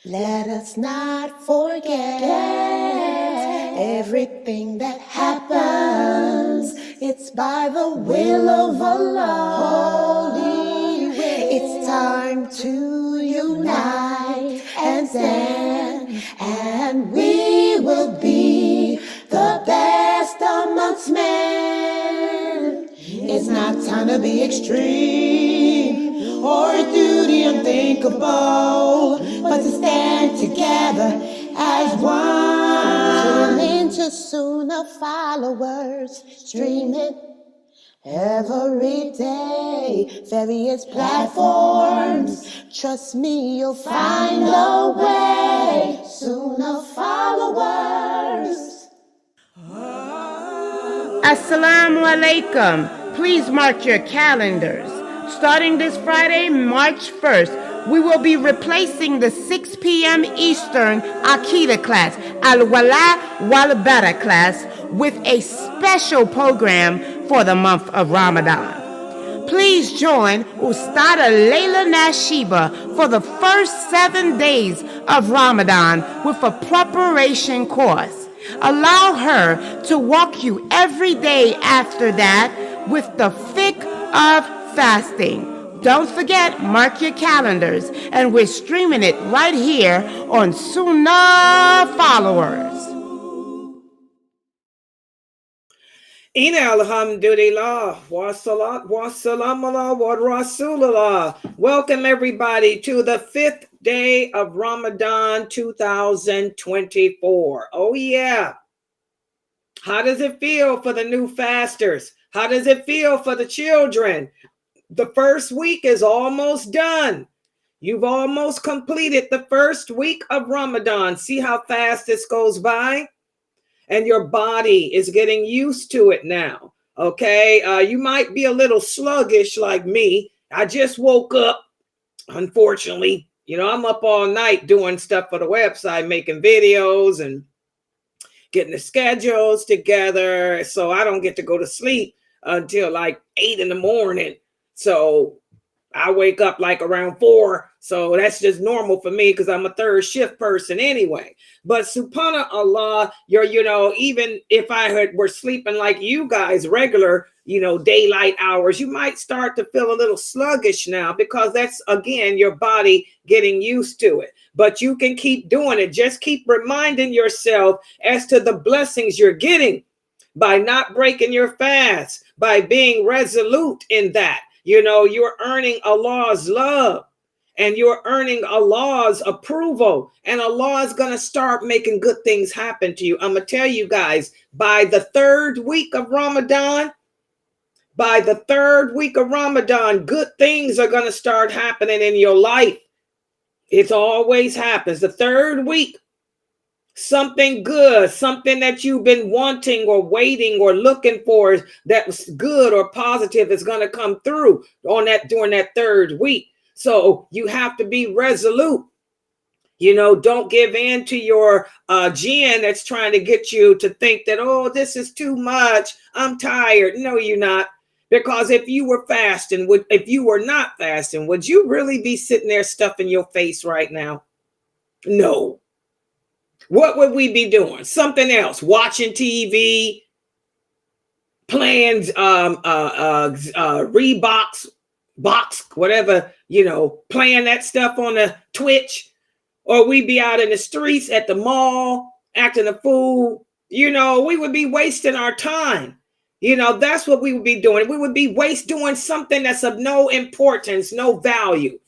Let us not forget everything that happens. It's by the will of Allah. Holy will. It's time to unite and stand, and we will be the best amongst men. It's not time to be extreme or duty unthinkable, but to stand together as one. Tune into Sunnah followers, streaming every day, various platforms. Trust me, you'll find a way. Sunnah followers. Assalamu alaikum. Please mark your calendars. Starting this Friday, March 1st, we will be replacing the 6 p.m. Eastern Aqidah class, Al-Wala Wal-Bara class, with a special program for the month of Ramadan. Please join Ustada Layla Nashiba for the first 7 days of Ramadan with a preparation course. Allow her to walk you every day after that with the fiqh of fasting. Don't forget, mark your calendars, and we're streaming it right here on Sunnahfollowers. Ina alhamdulillah, wa salat, wa salam ala wa rasulullah. Welcome everybody to the 5th day of Ramadan 2024. Oh yeah. How does it feel for the new fasters? How does it feel for the children? The first week is almost done. You've almost completed the first week of Ramadan. See how fast this goes by? And your body is getting used to it now. Okay. You might be a little sluggish like me. I just woke up, unfortunately. You know, I'm up all night doing stuff for the website, making videos and getting the schedules together. So I don't get to go to sleep until like 8 in the morning. So I wake up like around 4. So that's just normal for me because I'm a third shift person anyway. But subhanAllah, even if I were sleeping like you guys, regular, daylight hours, you might start to feel a little sluggish now because that's, again, your body getting used to it. But you can keep doing it. Just keep reminding yourself as to the blessings you're getting by not breaking your fast, by being resolute in that. You're earning Allah's love and you're earning Allah's approval, and Allah is going to start making good things happen to you. I'm going to tell you guys, by the 3rd week of Ramadan, good things are going to start happening in your life. It always happens. The 3rd week, something good, something that you've been wanting or waiting or looking for that was good or positive is going to come through during that 3rd week. So you have to be resolute. Don't give in to your jinn that's trying to get you to think that, oh, this is too much, I'm tired. No, you're not. Because if you were fasting, if you were not fasting, would you really be sitting there stuffing your face right now? No. What would we be doing? Something else, watching TV, playing Reeboks, whatever, playing that stuff on the Twitch, or we'd be out in the streets at the mall, acting a fool. We would be wasting our time. That's what we would be doing. We would be doing something that's of no importance, no value.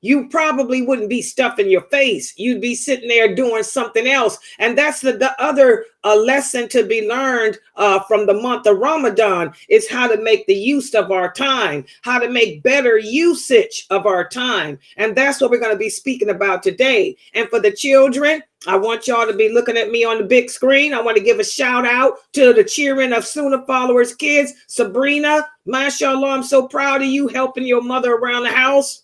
You probably wouldn't be stuffing your face. You'd be sitting there doing something else. And that's the other lesson to be learned from the month of Ramadan is how to make the use of our time, how to make better usage of our time. And that's what we're going to be speaking about today. And for the children, I want y'all to be looking at me on the big screen. I want to give a shout out to the cheering of Sunnah followers kids. Sabrina, mashallah, I'm so proud of you helping your mother around the house.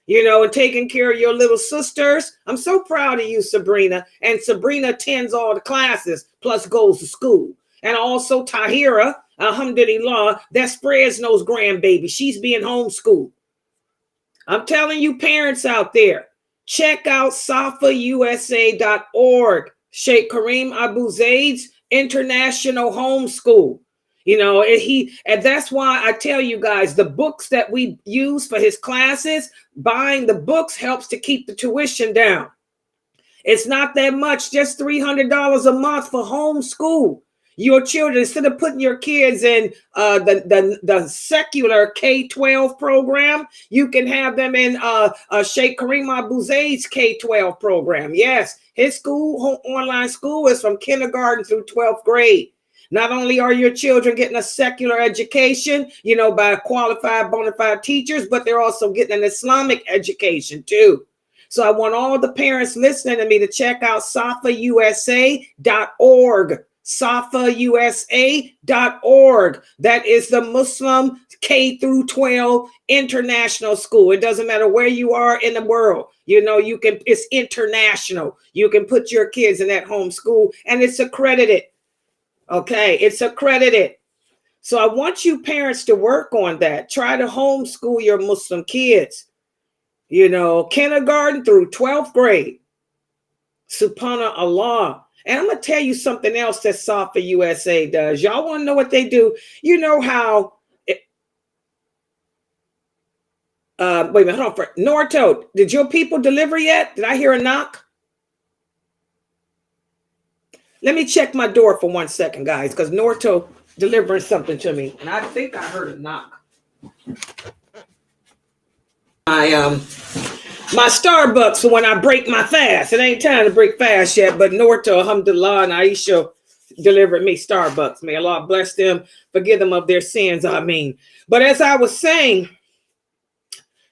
And taking care of your little sisters. I'm so proud of you, Sabrina. And Sabrina attends all the classes, plus goes to school. And also Tahira, alhamdulillah, that's Fresno's grandbaby. She's being homeschooled. I'm telling you, parents out there, Check out Sunnahfollowers.org. Sheikh Kareem Abu Zaid's international homeschool. You know, and that's why I tell you guys, the books that we use for his classes, buying the books helps to keep the tuition down. It's not that much, just $300 a month for homeschool. Your children, instead of putting your kids in the secular K-12 program, you can have them in Sheikh Kareem Abu Zaid's K-12 program. Yes, his school, online school, is from kindergarten through 12th grade. Not only are your children getting a secular education, you know, by qualified, bona fide teachers, but they're also getting an Islamic education too. So I want all the parents listening to me to check out Sunnahfollowers.org. Sunnahfollowers.org. That is the Muslim K through 12 international school. It doesn't matter where you are in the world. You know, it's international. You can put your kids in that home school and it's accredited. Okay, it's accredited. So I want you parents to work on that. Try to homeschool your Muslim kids. You know, kindergarten through 12th grade. Subhanallah. And I'm going to tell you something else that Safa USA does. Y'all want to know what they do? You know how, wait a minute, hold on. Norto, did your people deliver yet? Did I hear a knock? Let me check my door for 1 second, guys, because Norto delivering something to me. And I think I heard a knock. My Starbucks for when I break my fast. It ain't time to break fast yet, but Norto, alhamdulillah, and Aisha delivered me Starbucks. May Allah bless them, forgive them of their sins, I mean. But as I was saying,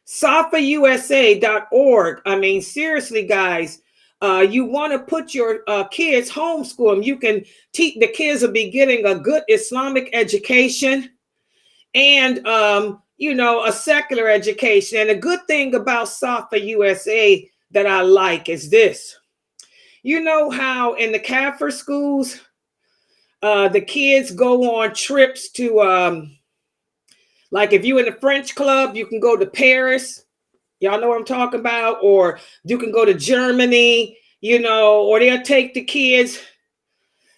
Sunnahfollowers.org, I mean, seriously, guys, you want to put your kids, homeschool them. You can teach, the kids will be getting a good Islamic education and, you know, a secular education. And a good thing about Safa USA that I like is this. You know how in the Kafir schools, the kids go on trips to, like if you're in the French club, you can go to Paris. Y'all know what I'm talking about? Or you can go to Germany, you know, or they'll take the kids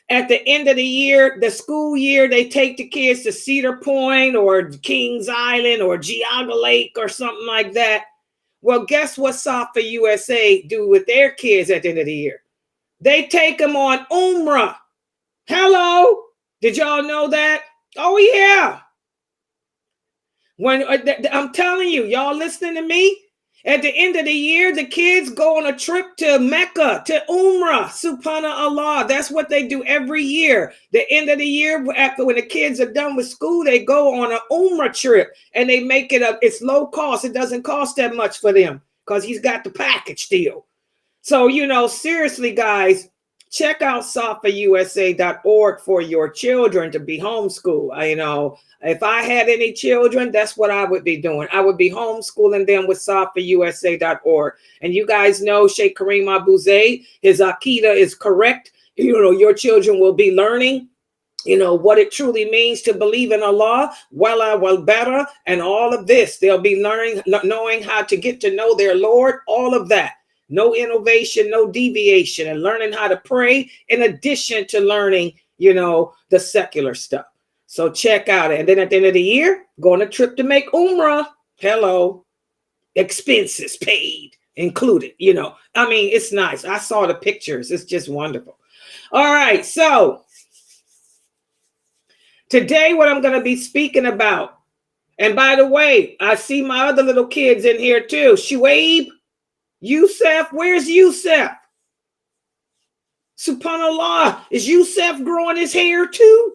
at the end of the year, the school year, they take the kids to Cedar Point or Kings Island or Geauga Lake or something like that. Well, guess what Safa USA do with their kids at the end of the year? They take them on Umrah. Hello? Did y'all know that? Oh, yeah. When I'm telling you, y'all listening to me? At the end of the year, the kids go on a trip to Mecca, to Umrah, subhanallah. That's what they do every year. The end of the year, after when the kids are done with school, they go on an Umrah trip and they make it up. It's low cost. It doesn't cost that much for them because he's got the package deal. So, you know, seriously, guys, check out Sunnahfollowers.org for your children to be homeschooled. You know, if I had any children, that's what I would be doing. I would be homeschooling them with Sunnahfollowers.org. And you guys know Sheikh Kareem Abu Zaid, his Aqidah is correct. You know, your children will be learning, you know, what it truly means to believe in Allah, wala wal bara, and all of this. They'll be learning, knowing how to get to know their Lord, all of that. No innovation, no deviation, and learning how to pray in addition to learning, you know, the secular stuff. So check out it. And then at the end of the year, go on a trip to make Umrah. Hello. Expenses paid, included, you know. I mean, it's nice. I saw the pictures. It's just wonderful. All right. So today, what I'm going to be speaking about, and by the way, I see my other little kids in here too. Shuaib, Yusuf, where's Yusuf? Subhanallah, is Yusuf growing his hair too?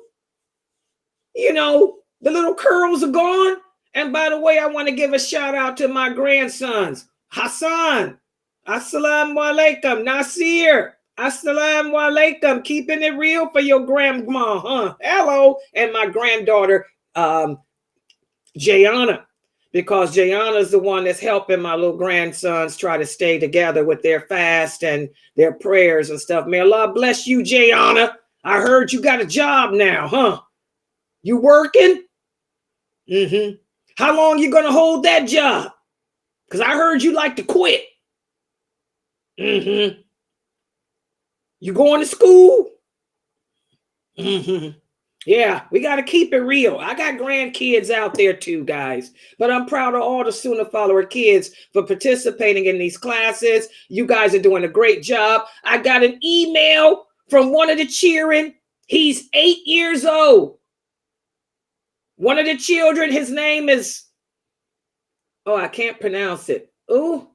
You know, the little curls are gone. And by the way, I want to give a shout out to my grandsons. Hassan, assalamu alaikum. Nasir, assalamu alaikum. Keeping it real for your grandma, huh? Hello. And my granddaughter, Jayana. Because Jayana is the one that's helping my little grandsons try to stay together with their fast and their prayers and stuff. May Allah bless you, Jayana. I heard you got a job now, huh? You working? How long you going to hold that job? Because I heard you like to quit. Mm-hmm. You going to school? Mm-hmm. Yeah, we got to keep it real. I got grandkids out there too, guys. But I'm proud of all the Sunnah follower kids for participating in these classes. You guys are doing a great job. I got an email from one of the children. He's 8 years old. One of the children, his name is, oh, I can't pronounce it. Oh,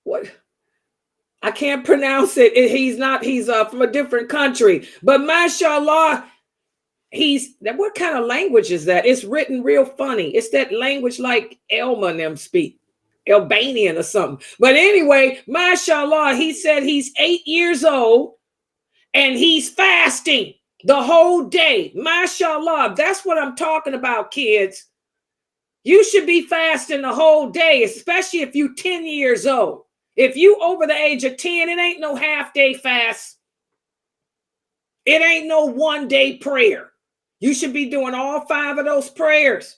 what? I can't pronounce it. He's from a different country. But mashallah, what kind of language is that? It's written real funny. It's that language like Elma and them speak, Albanian or something. But anyway, mashallah, he said he's 8 years old and he's fasting the whole day. Mashallah, that's what I'm talking about, kids. You should be fasting the whole day, especially if you're 10 years old. If you over the age of 10, it ain't no half-day fast. It ain't no one-day prayer. You should be doing all 5 of those prayers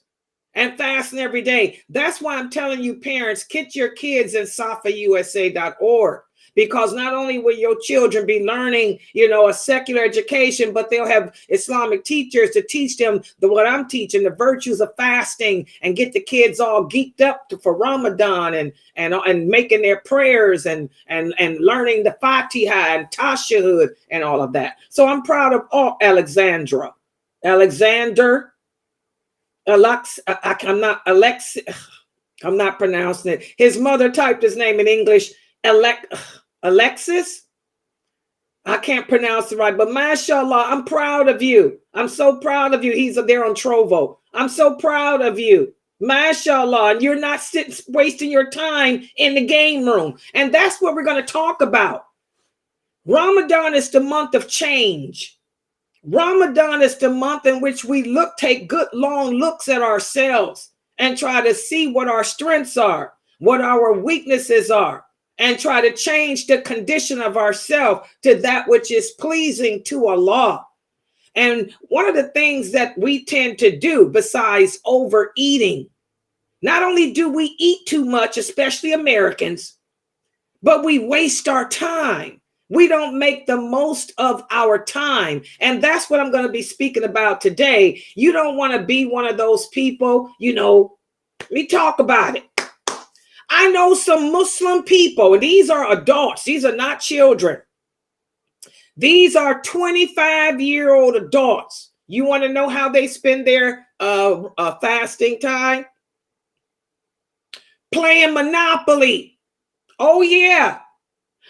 and fasting every day. That's why I'm telling you, parents, get your kids in SunnahfollowersShop.org. Because not only will your children be learning, a secular education, but they'll have Islamic teachers to teach them what I'm teaching, the virtues of fasting, and get the kids all geeked up for Ramadan and making their prayers and learning the Fatiha and Tashahud and all of that. So I'm proud of all Alexander, I'm not pronouncing it. His mother typed his name in English, Alexis. I can't pronounce it right, but mashallah, I'm proud of you. I'm so proud of you. He's there on Trovo. I'm so proud of you. Mashallah, and you're not wasting your time in the game room. And that's what we're going to talk about. Ramadan is the month of change. Ramadan is the month in which we take good long looks at ourselves and try to see what our strengths are, what our weaknesses are, and try to change the condition of ourselves to that which is pleasing to Allah. And one of the things that we tend to do, besides overeating, not only do we eat too much, especially Americans, but we waste our time. We don't make the most of our time. And that's what I'm going to be speaking about today. You don't want to be one of those people, let me talk about it. I know some Muslim people, and these are adults. These are not children. These are 25-year-old adults. You want to know how they spend their fasting time? Playing Monopoly. Oh, yeah.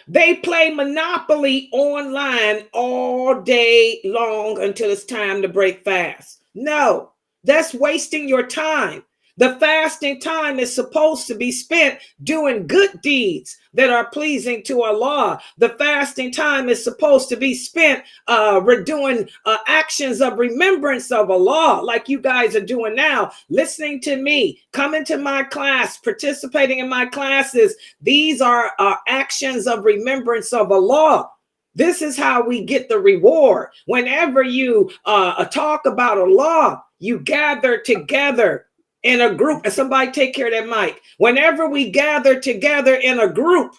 They play Monopoly online all day long until it's time to break fast. No, that's wasting your time. The fasting time is supposed to be spent doing good deeds that are pleasing to Allah. The fasting time is supposed to be spent doing actions of remembrance of Allah, like you guys are doing now, listening to me, coming to my class, participating in my classes. These are actions of remembrance of Allah. This is how we get the reward. Whenever you talk about Allah, you gather together in a group, and somebody take care of that mic. Whenever we gather together in a group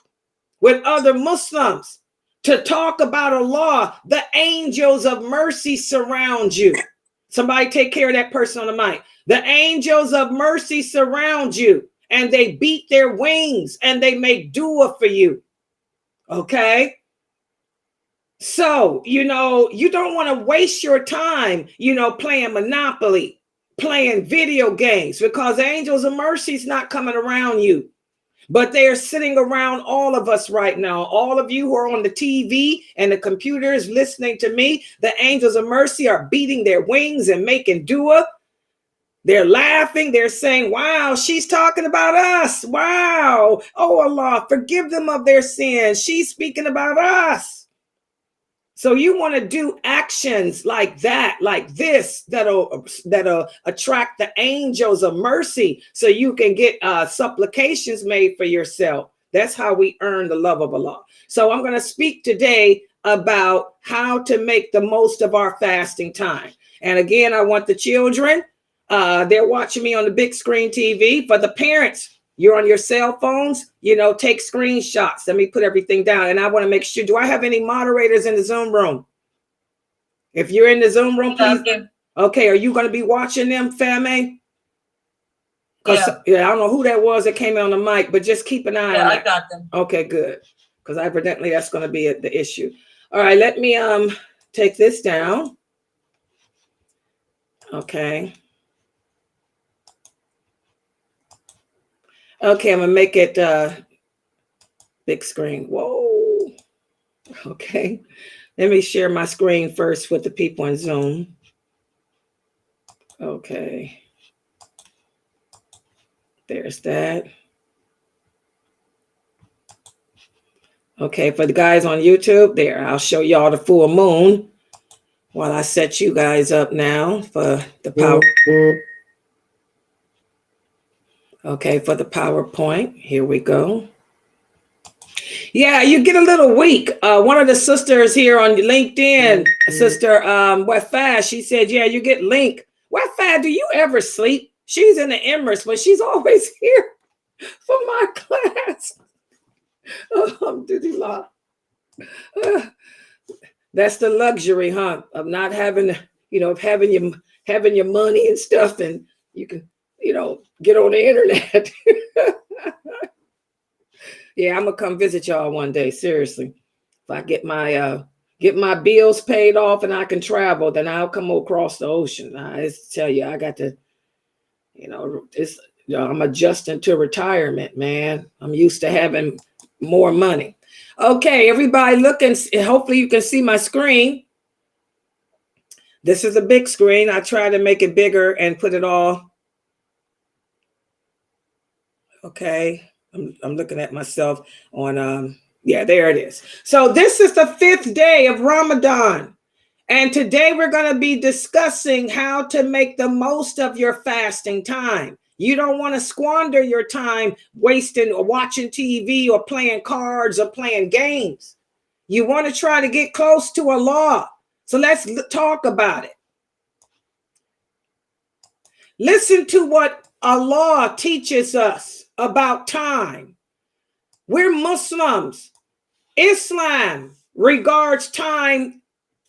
with other Muslims to talk about Allah, the angels of mercy surround you. Somebody take care of that person on the mic. The angels of mercy surround you, and they beat their wings and they make dua for you. Okay? So, you don't want to waste your time, playing Monopoly, playing video games, because angels of mercy is not coming around you, but they are sitting around all of us right now. All of you who are on the TV and the computers listening to me, the angels of mercy are beating their wings and making dua. They're laughing. They're saying, wow, she's talking about us. Wow. Oh, Allah, forgive them of their sins. She's speaking about us. So you want to do actions like that, like this, that'll attract the angels of mercy, so you can get supplications made for yourself. That's how we earn the love of Allah. So I'm going to speak today about how to make the most of our fasting time. And again, I want the children, they're watching me on the big screen TV. For the parents, You're on your cell phones, take screenshots. Let me put everything down. And I want to make sure, do I have any moderators in the Zoom room? If you're in the Zoom room, please. Okay, are you going to be watching them, Fame? Yeah, I don't know who that was that came on the mic, but just keep an eye on that. I got them. Okay, good. Because evidently that's going to be the issue. All right, let me take this down. Okay. Okay, I'm going to make it big screen. Whoa. Okay. Let me share my screen first with the people in Zoom. Okay. There's that. Okay, for the guys on YouTube, there, I'll show y'all the full moon while I set you guys up now for the power. Okay, for the PowerPoint, here we go. Yeah, you get a little weak. One of the sisters here on LinkedIn, Sister What Fast, she said, yeah, you get link. What Fast, do you ever sleep? She's in the Emirates, but she's always here for my class. Alhamdulillah. That's the luxury, huh? Of not having, of having your money and stuff, and you can, get on the internet. Yeah, I'm gonna come visit y'all one day. Seriously, if I get my bills paid off and I can travel, then I'll come across the ocean. I tell you, I got to, I'm adjusting to retirement, man. I'm used to having more money. Okay, everybody look, and hopefully you can see my screen. This is a big screen. I try to make it bigger and put it all. Okay, I'm looking at myself on, yeah, there it is. So this is the 5th day of Ramadan. And today we're going to be discussing how to make the most of your fasting time. You don't want to squander your time wasting or watching TV or playing cards or playing games. You want to try to get close to Allah. So let's talk about it. Listen to what Allah teaches us about time. We're Muslims. Islam regards time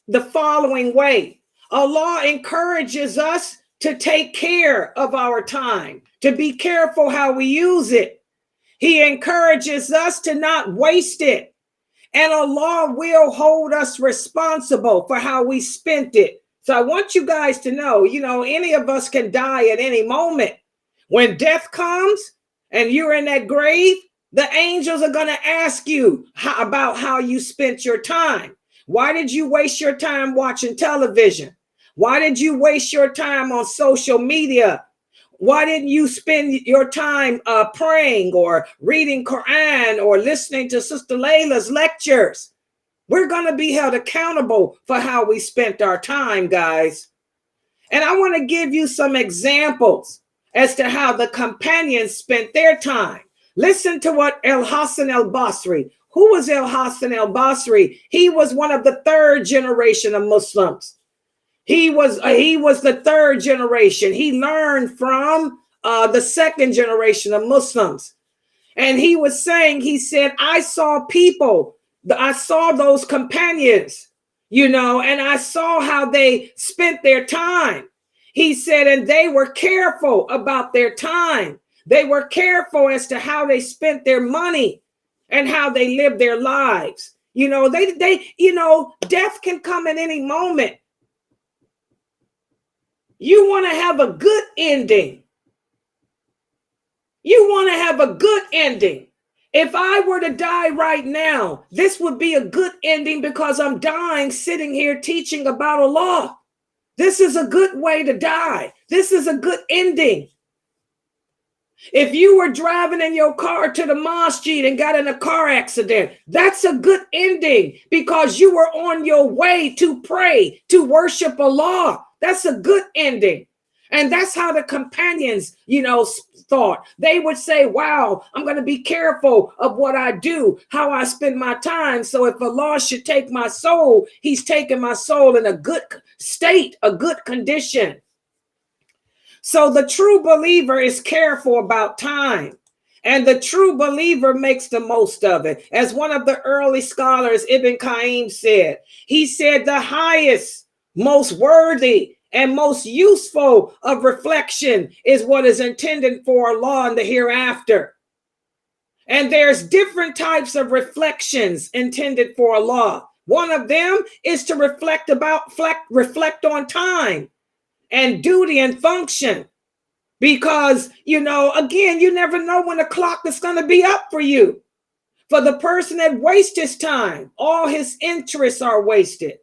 the following way. Allah encourages us to take care of our time, to be careful how we use it. He encourages us to not waste it. And Allah will hold us responsible for how we spent it. So I want you guys to know, any of us can die at any moment. When death comes and you're in that grave, the angels are going to ask you about how you spent your time. Why did you waste your time watching television? Why did you waste your time on social media? Why didn't you spend your time praying or reading Quran or listening to Sister Layla's lectures? We're going to be held accountable for how we spent our time, guys. And I want to give you some examples as to how the companions spent their time. Listen to what Al-Hasan al-Basri. Who was Al-Hasan al-Basri? He was one of the 3rd generation of Muslims. He was the 3rd generation. He learned from the 2nd generation of Muslims. And he was saying, he said, I saw those companions, and I saw how they spent their time. He said, and they were careful about their time. They were careful as to how they spent their money and how they lived their lives. Death can come at any moment. You want to have a good ending. You want to have a good ending. If I were to die right now, this would be a good ending because I'm dying sitting here teaching about Allah. This is a good way to die. This is a good ending. If you were driving in your car to the masjid and got in a car accident, that's a good ending because you were on your way to pray, to worship Allah. That's a good ending. And that's how the companions, thought. They would say, wow, I'm going to be careful of what I do, how I spend my time. So if Allah should take my soul, he's taking my soul in a good state, a good condition. So the true believer is careful about time. And the true believer makes the most of it. As one of the early scholars, Ibn Qayyim, said, he said the highest, most worthy, and most useful of reflection is what is intended for Allah in the hereafter. And there's different types of reflections intended for Allah. One of them is to reflect on time and duty and function. Because, again, you never know when the clock is going to be up for you. For the person that wastes his time, all his interests are wasted.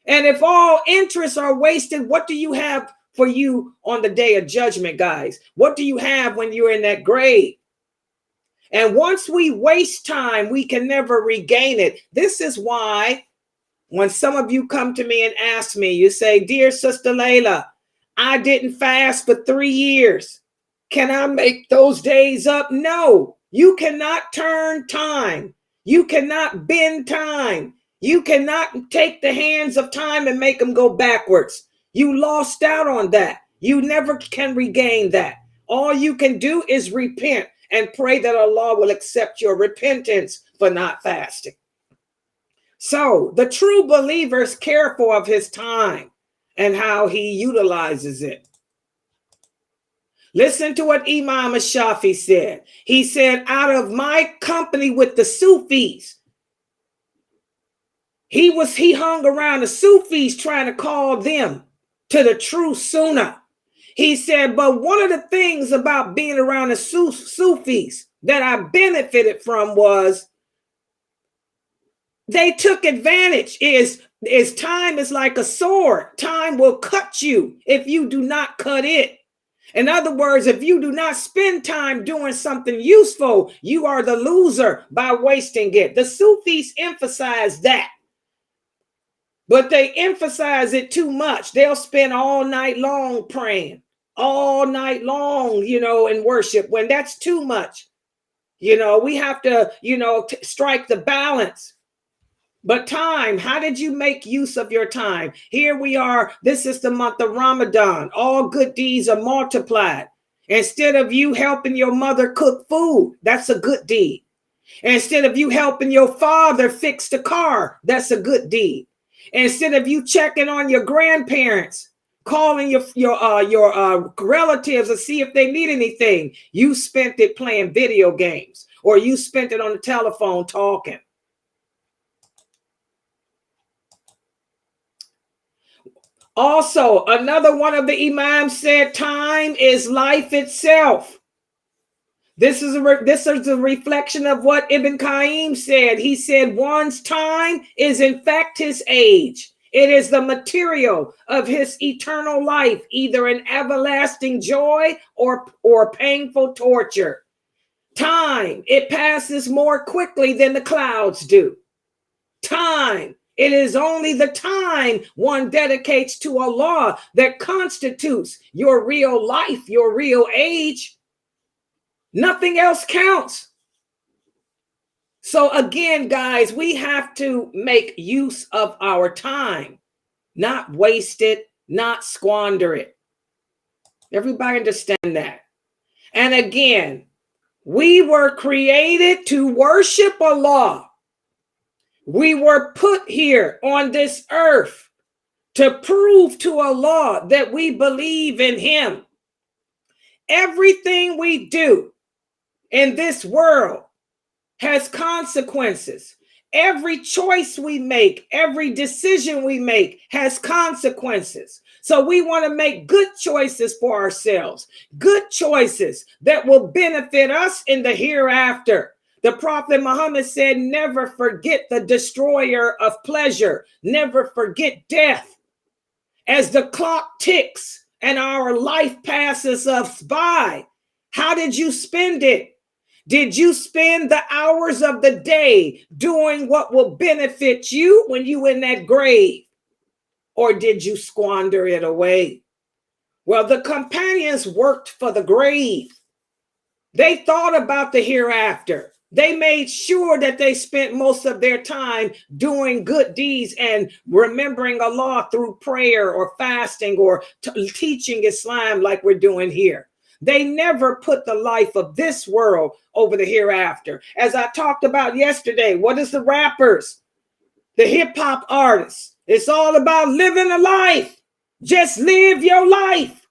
And if all interests are wasted, what do you have for you on the day of judgment, guys? What do you have when you're in that grave? And once we waste time, we can never regain it. This is why when some of you come to me and ask me, you say, dear Sister Layla, I didn't fast for 3 years. Can I make those days up? No, you cannot turn time. You cannot bend time. You cannot take the hands of time and make them go backwards. You lost out on that. You never can regain that. All you can do is repent and pray that Allah will accept your repentance for not fasting. So the true believer is careful of his time and how he utilizes it. Listen to what Imam Shafi said. He said, out of my company with the Sufis, he hung around the Sufis trying to call them to the true Sunnah. He said, but one of the things about being around the Sufis that I benefited from was they took advantage. Is time is like a sword. Time will cut you if you do not cut it. In other words, if you do not spend time doing something useful, you are the loser by wasting it. The Sufis emphasize that. But they emphasize it too much. They'll spend all night long praying, all night long, in worship, when that's too much. We have to, strike the balance. But time, how did you make use of your time? Here we are. This is the month of Ramadan. All good deeds are multiplied. Instead of you helping your mother cook food, that's a good deed. Instead of you helping your father fix the car, that's a good deed. Instead of you checking on your grandparents, calling your relatives to see if they need anything, you spent it playing video games, or you spent it on the telephone talking. Also, another one of the Imams said, time is life itself. This is a reflection of what Ibn Qayyim said. He said, one's time is in fact his age. It is the material of his eternal life, either an everlasting joy or painful torture. Time, it passes more quickly than the clouds do. Time, it is only the time one dedicates to Allah that constitutes your real life, your real age. Nothing else counts. So again, guys, we have to make use of our time, not waste it, not squander it. Everybody understand that? And again, we were created to worship Allah. We were put here on this earth to prove to Allah that we believe in Him. Everything we do in this world has consequences. Every choice we make, every decision we make has consequences. So we want to make good choices for ourselves, good choices that will benefit us in the hereafter. The Prophet Muhammad said, never forget the destroyer of pleasure. Never forget death. As the clock ticks and our life passes us by, how did you spend it? Did you spend the hours of the day doing what will benefit you when you in that grave? Or did you squander it away? Well, the companions worked for the grave. They thought about the hereafter. They made sure that they spent most of their time doing good deeds and remembering Allah through prayer or fasting or teaching Islam like we're doing here. They never put the life of this world over the hereafter. As I talked about yesterday, what is the rappers, the hip hop artists? It's all about living a life. Just live your life.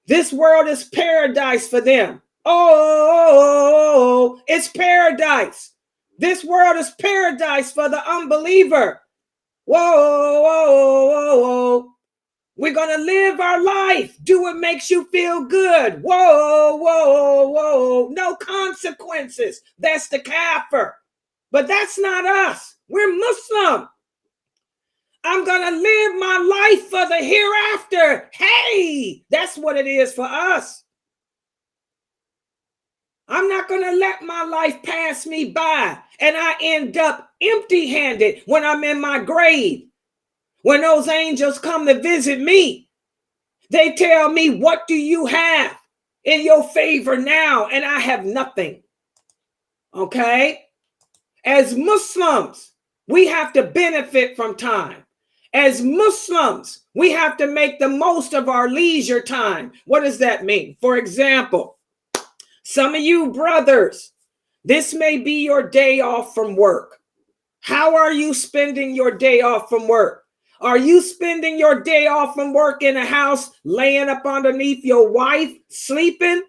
This world is paradise for them. Oh, it's paradise. This world is paradise for the unbeliever. Whoa, whoa, whoa, whoa. We're going to live our life. Do what makes you feel good. Whoa, whoa, whoa. No consequences. That's the kafir. But that's not us. We're Muslim. I'm going to live my life for the hereafter. Hey, that's what it is for us. I'm not going to let my life pass me by and I end up empty-handed when I'm in my grave. When those angels come to visit me, they tell me, what do you have in your favor now? And I have nothing. Okay? As Muslims, we have to benefit from time. As Muslims, we have to make the most of our leisure time. What does that mean? For example, some of you brothers, this may be your day off from work. How are you spending your day off from work? Are you spending your day off from work in a house, laying up underneath your wife, sleeping?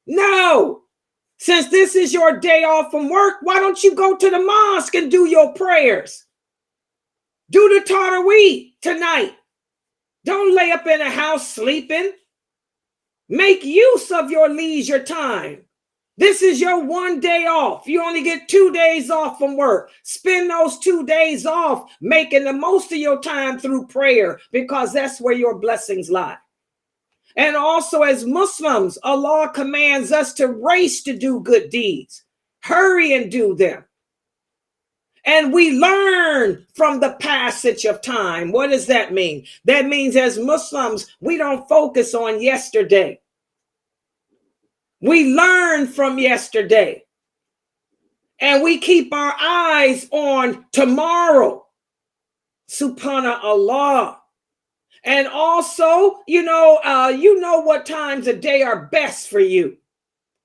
No. Since this is your day off from work, why don't you go to the mosque and do your prayers? Do the Taraweeh tonight. Don't lay up in a house sleeping. Make use of your leisure time. This is your one day off. You only get 2 days off from work. Spend those 2 days off making the most of your time through prayer, because that's where your blessings lie. And also, as Muslims, Allah commands us to race to do good deeds. Hurry and do them. And we learn from the passage of time. What does that mean? That means as Muslims, we don't focus on yesterday. We learn from yesterday. And we keep our eyes on tomorrow. Subhanallah. And also, you know what times of day are best for you.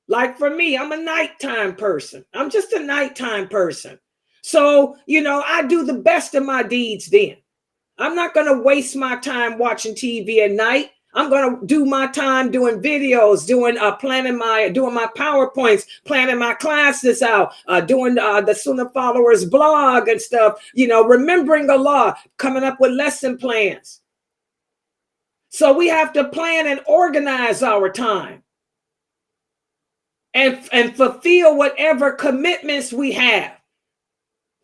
Like for me, I'm a nighttime person. I'm just a nighttime person. So, I do the best of my deeds then. I'm not going to waste my time watching TV at night. I'm going to do my time doing videos, doing my PowerPoints, planning my classes out, doing the Sunnahfollowers blog and stuff, remembering Allah, coming up with lesson plans. So we have to plan and organize our time and fulfill whatever commitments we have.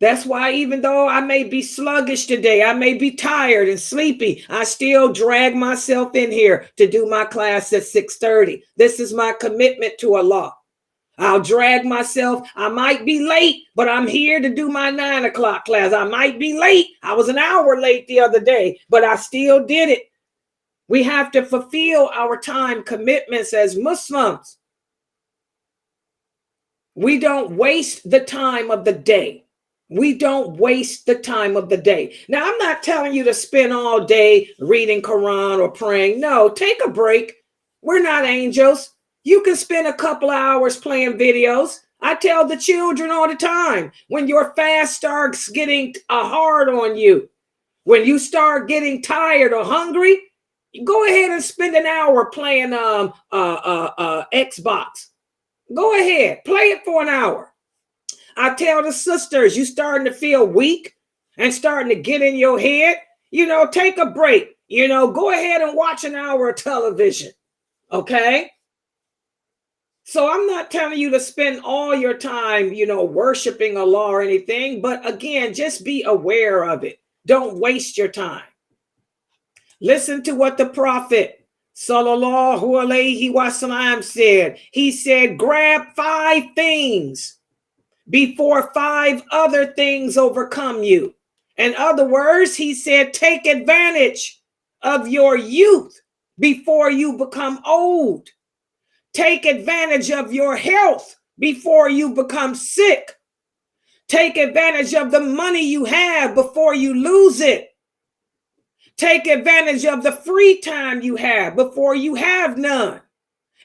That's why even though I may be sluggish today, I may be tired and sleepy, I still drag myself in here to do my class at 6:30. This is my commitment to Allah. I'll drag myself. I might be late, but I'm here to do my 9 o'clock class. I might be late. I was an hour late the other day, but I still did it. We have to fulfill our time commitments as Muslims. We don't waste the time of the day. We don't waste the time of the day. Now, I'm not telling you to spend all day reading Quran or praying. No, take a break. We're not angels. You can spend a couple of hours playing videos. I tell the children all the time, when your fast starts getting hard on you, when you start getting tired or hungry, go ahead and spend an hour playing Xbox. Go ahead, play it for an hour. I tell the sisters, you starting to feel weak and starting to get in your head, take a break. Go ahead and watch an hour of television. Okay? So I'm not telling you to spend all your time, worshiping Allah or anything. But again, just be aware of it. Don't waste your time. Listen to what the Prophet Sallallahu Alaihi Wasallam said. He said, grab 5 things before 5 other things overcome you. In other words, he said, take advantage of your youth before you become old. Take advantage of your health before you become sick. Take advantage of the money you have before you lose it. Take advantage of the free time you have before you have none.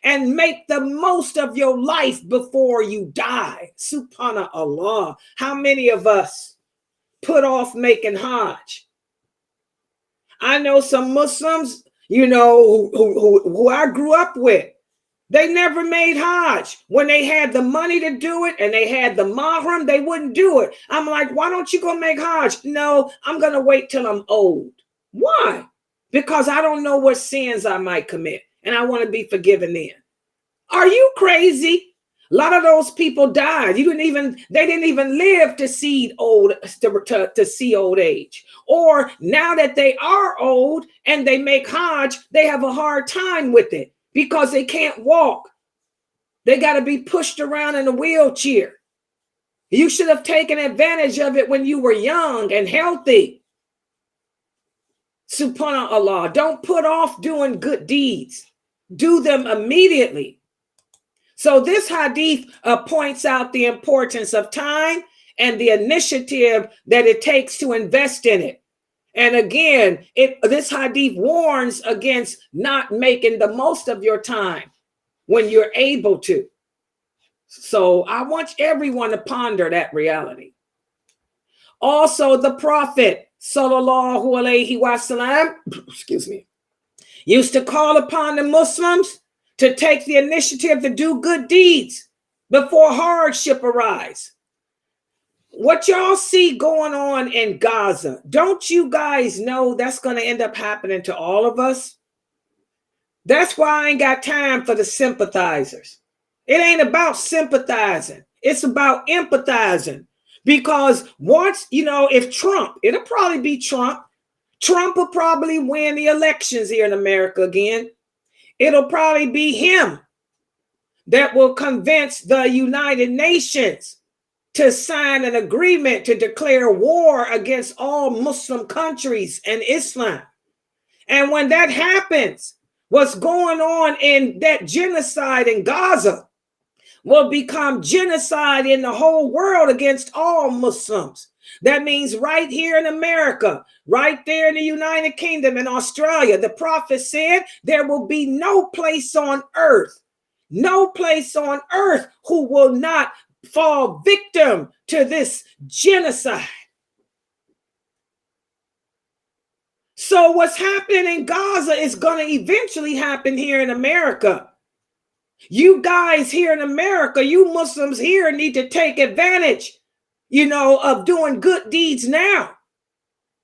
and make the most of your life before you die. Subhanallah. How many of us put off making Hajj? I know some Muslims, who I grew up with. They never made Hajj. When they had the money to do it and they had the mahram, they wouldn't do it. I'm like, why don't you go make Hajj? No, I'm going to wait till I'm old. Why? Because I don't know what sins I might commit and I want to be forgiven then. Are you crazy? A lot of those people died. They didn't even live to see old age. Or now that they are old and they make Hajj, they have a hard time with it because they can't walk. They got to be pushed around in a wheelchair. You should have taken advantage of it when you were young and healthy. Subhanallah. Don't put off doing good deeds. Do them immediately. So this hadith points out the importance of time and the initiative that it takes to invest in it. And again, this hadith warns against not making the most of your time when you're able to. So I want everyone to ponder that reality. Also, the Prophet, sallallahu alaihi wasallam, used to call upon the Muslims to take the initiative to do good deeds before hardship arise. What y'all see going on in Gaza, don't you guys know that's going to end up happening to all of us? That's why I ain't got time for the sympathizers. It ain't about sympathizing. It's about empathizing. Because once, if Trump, it'll probably be Trump. Trump will probably win the elections here in America again. It'll probably be him that will convince the United Nations to sign an agreement to declare war against all Muslim countries and Islam. And when that happens, what's going on in that genocide in Gaza will become genocide in the whole world against all Muslims. That means right here in America, right there in the United Kingdom and Australia, the Prophet said there will be no place on earth who will not fall victim to this genocide. So what's happening in Gaza is going to eventually happen here in America. You guys here in America, you Muslims here need to take advantage, of doing good deeds now,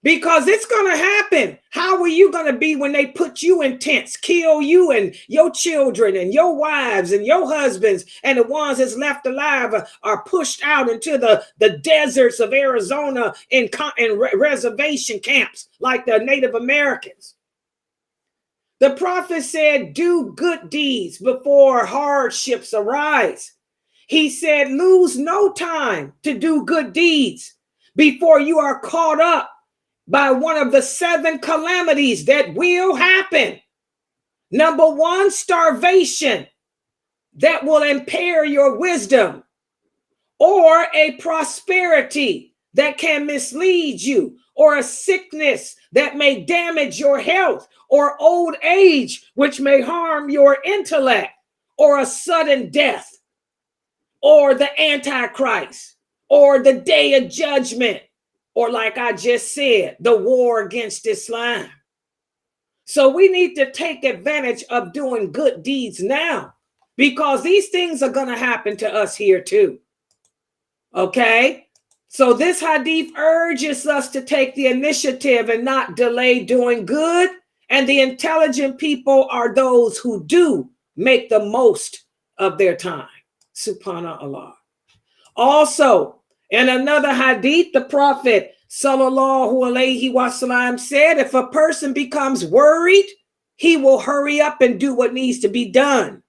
because it's going to happen. How are you going to be when they put you in tents, kill you and your children and your wives and your husbands, and the ones that's left alive are pushed out into the deserts of Arizona in reservation camps like the Native Americans? The Prophet said, do good deeds before hardships arise. He said, lose no time to do good deeds before you are caught up by one of the 7 calamities that will happen. Number 1, starvation that will impair your wisdom, or a prosperity that can mislead you, or a sickness that may damage your health, or old age which may harm your intellect, or a sudden death, or the Antichrist, or the day of judgment, or like I just said, the war against Islam. So we need to take advantage of doing good deeds now, because these things are going to happen to us here too. Okay? So this hadith urges us to take the initiative and not delay doing good. And the intelligent people are those who do make the most of their time. Subhanallah. Also, in another hadith, the Prophet sallallahu alaihi wasallam said, if a person becomes worried, he will hurry up and do what needs to be done.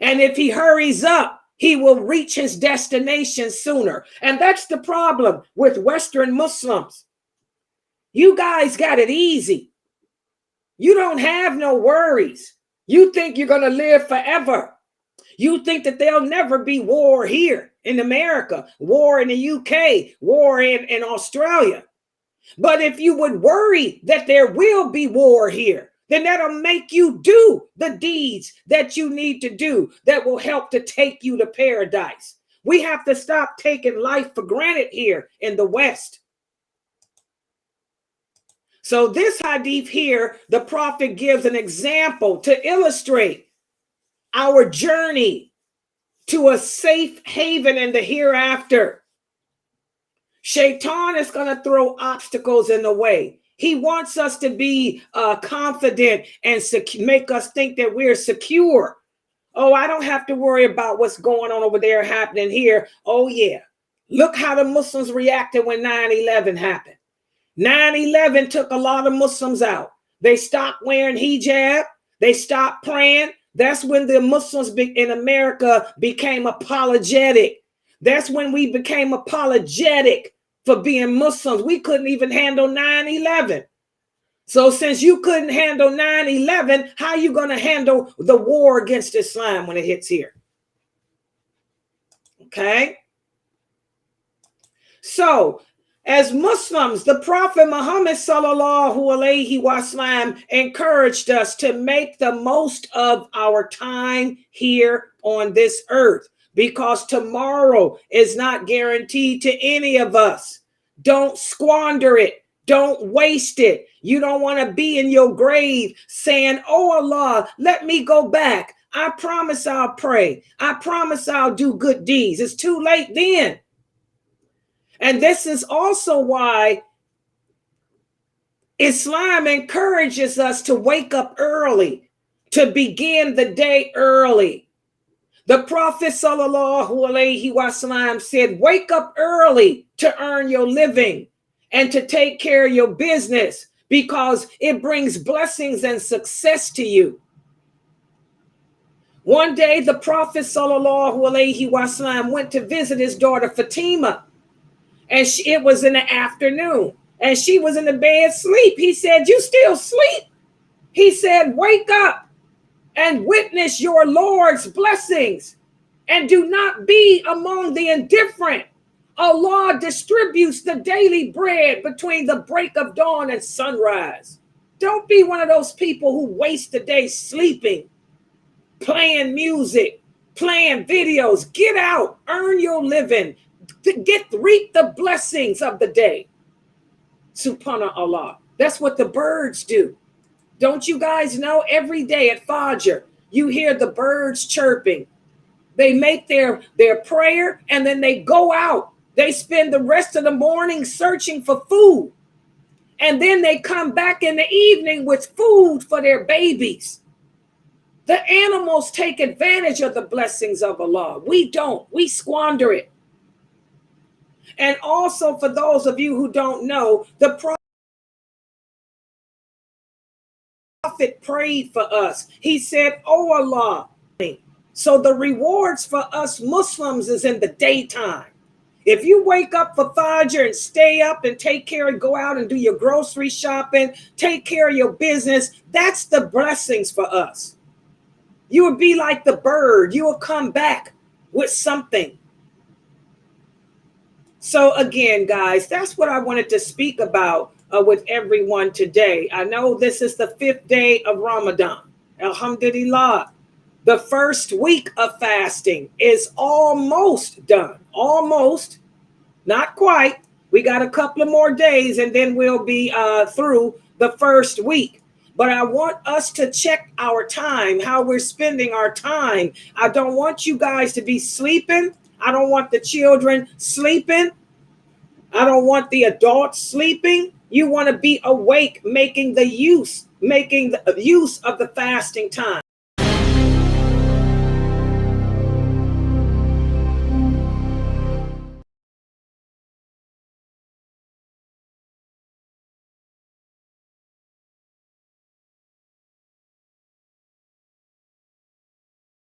And if he hurries up, he will reach his destination sooner. And that's the problem with Western Muslims. You guys got it easy. You don't have no worries. You think you're going to live forever. You think that there'll never be war here in America, war in the UK, war in Australia. But if you would worry that there will be war here, then that'll make you do the deeds that you need to do that will help to take you to paradise. We have to stop taking life for granted here in the West. So this hadith here, the prophet gives an example to illustrate our journey to a safe haven in the hereafter. Shaitan is going to throw obstacles in the way. He wants us to be confident and make us think that we're secure. Oh, I don't have to worry about what's going on over there happening here. Oh, yeah. Look how the Muslims reacted when 9/11 happened. 9/11 took a lot of Muslims out. They stopped wearing hijab. They stopped praying. That's when the Muslims in America became apologetic. That's when we became apologetic for being Muslims. We couldn't even handle 9/11. So since you couldn't handle 9/11, how are you going to handle the war against Islam when it hits here? Okay. So as Muslims, the Prophet Muhammad sallallahu alaihi wasallam encouraged us to make the most of our time here on this earth, because tomorrow is not guaranteed to any of us. Don't squander it. Don't waste it. You don't want to be in your grave saying, oh Allah, let me go back. I promise I'll pray. I promise I'll do good deeds. It's too late then. And this is also why Islam encourages us to wake up early, to begin the day early. The Prophet sallallahu alaihi wasallam said, wake up early to earn your living and to take care of your business, because it brings blessings and success to you. One day, the Prophet sallallahu alaihi wasallam went to visit his daughter Fatima, and it was in the afternoon, and she was in the bed asleep. He said, you still sleep? He said, wake up and witness your Lord's blessings, and do not be among the indifferent. Allah distributes the daily bread between the break of dawn and sunrise. Don't be one of those people who waste the day sleeping, playing music, playing videos. Get out, earn your living, reap the blessings of the day. Subhanallah. That's what the birds do. Don't you guys know every day at Fajr, you hear the birds chirping. They make their prayer and then they go out. They spend the rest of the morning searching for food. And then they come back in the evening with food for their babies. The animals take advantage of the blessings of Allah. We don't. We squander it. And also, for those of you who don't know, the Prophet prayed for us. He said, oh Allah. So the rewards for us Muslims is in the daytime. If you wake up for Fajr and stay up and take care and go out and do your grocery shopping, take care of your business, that's the blessings for us. You would be like the bird. You will come back with something. So again, guys, that's what I wanted to speak about with everyone today. I know this is the 5th day of Ramadan. Alhamdulillah. The first week of fasting is almost done. Almost, not quite. We got a couple of more days and then we'll be through the first week. But I want us to check our time, how we're spending our time. I don't want you guys to be sleeping. I don't want the children sleeping. I don't want the adults sleeping. You want to be awake, making the use of the fasting time.